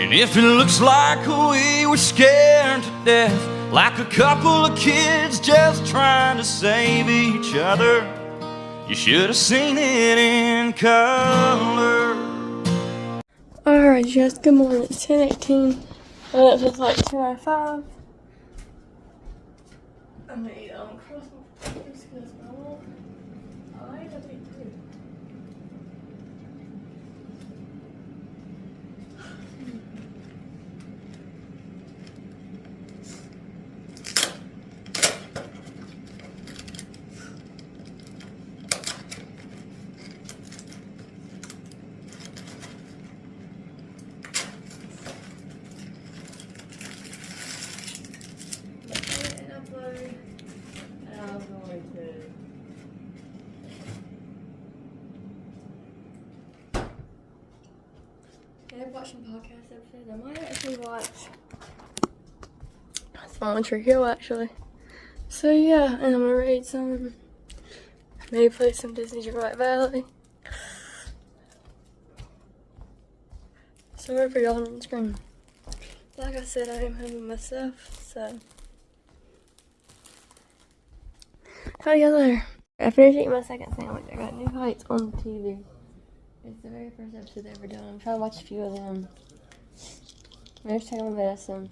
And if it looks like we were scared to death, like a couple of kids just trying to save each other, you should have seen it in color. Alright, yes, good morning. It's 10:18. And it feels like 2:05. I'm gonna eat cross my fingers because I like to eat too. I've watched some podcast episodes. I might actually watch Fallen Tree Hill actually. So yeah, and I'm gonna read some, maybe play some Disney Dreamlight Valley. Sorry for y'all on the screen. Like I said, I am home myself, so how you later. I finished eating my second sandwich. I got New Heights on the TV. It's the very first episode they've ever done. I'm trying to watch a few of them. I'm just taking my medicine.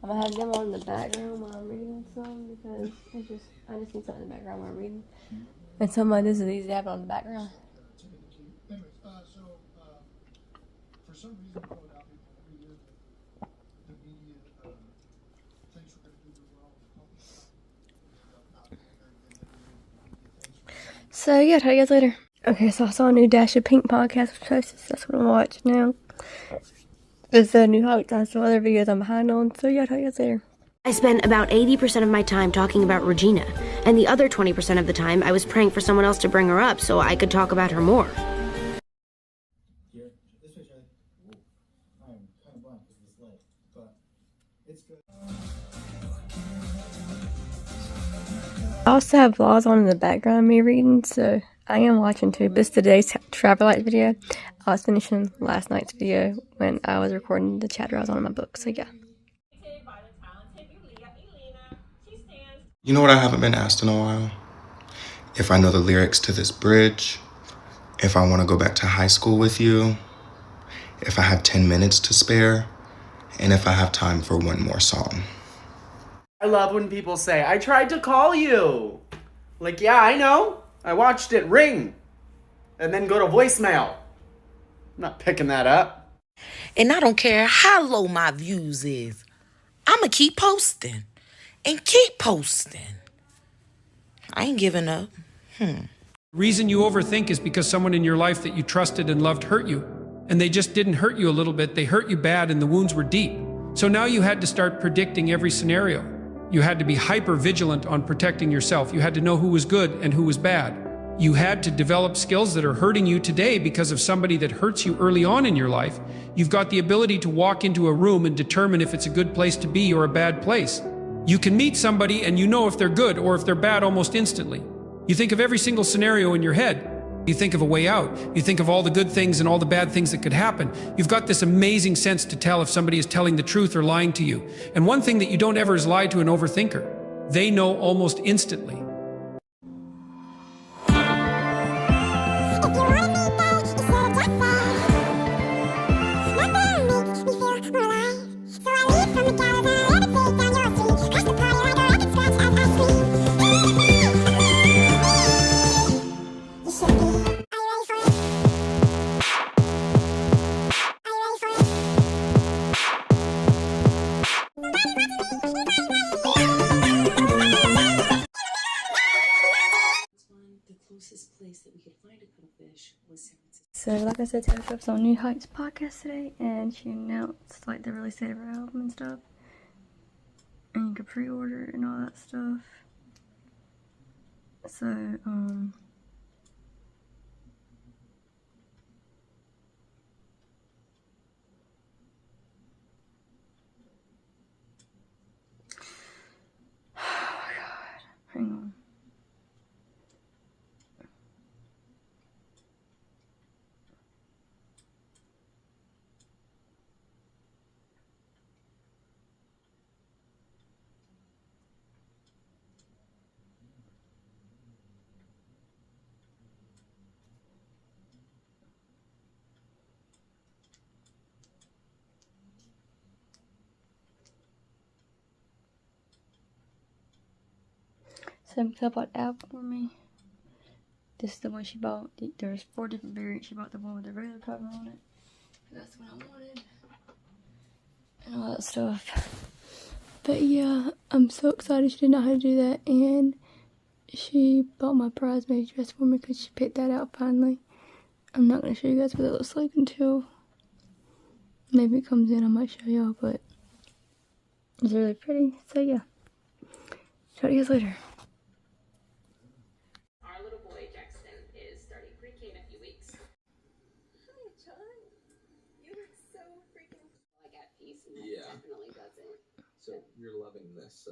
I'm gonna have them on in the background while I'm reading some because I just need something in the background while I'm reading. And some of this is easy to have it on the background. Anyways, for some reason, going out every year, the media thinks we're going to do the world. So yeah, talk to you guys later. Okay, so I saw a new Dash of Pink podcast was posted, so that's what I'm watching now. There's a new Heights. I saw other videos I'm behind on, so yeah, talk to you guys later. I spent about 80% of my time talking about Regina, and the other 20% of the time I was praying for someone else to bring her up so I could talk about her more. Yeah, this way, Charlie. I'm kind of blind because of this light, but it's good. I also have vlogs on in the background of me reading, so I am watching too. This is today's travel light video. I was finishing last night's video when I was recording the chapter I was on in my book, so yeah. You know what I haven't been asked in a while? If I know the lyrics to this bridge, if I want to go back to high school with you, if I have 10 minutes to spare, and if I have time for one more song. I love when people say, I tried to call you. Like, yeah, I know. I watched it ring and then go to voicemail. I'm not picking that up. And I don't care how low my views is. I'ma keep posting and keep posting. I ain't giving up. The reason you overthink is because someone in your life that you trusted and loved hurt you. And they just didn't hurt you a little bit. They hurt you bad and the wounds were deep. So now you had to start predicting every scenario. You had to be hyper vigilant on protecting yourself. You had to know who was good and who was bad. You had to develop skills that are hurting you today because of somebody that hurts you early on in your life. You've got the ability to walk into a room and determine if it's a good place to be or a bad place. You can meet somebody and you know if they're good or if they're bad almost instantly. You think of every single scenario in your head. You think of a way out. You think of all the good things and all the bad things that could happen. You've got this amazing sense to tell if somebody is telling the truth or lying to you. And one thing that you don't ever is lie to an overthinker. They know almost instantly. So like I said, Taylor Swift's on New Heights podcast today, and she announced like the release date of her album and stuff. And you can pre-order and all that stuff. So, hang on. Some girl bought the apple for me. This is the one she bought. There's 4 different variants. She bought the one with the regular cover on it. That's the one I wanted. And all that stuff. But yeah, I'm so excited she did know how to do that. And she bought my bridesmaid dress for me because she picked that out finally. I'm not going to show you guys what it looks like until maybe it comes in. I might show y'all, but it's really pretty. So yeah, show you guys later. Our little boy Jackson is starting pre-K in a few weeks. Hi, John. You look so freaking. I got peace, and that Yeah. definitely doesn't. So you're loving this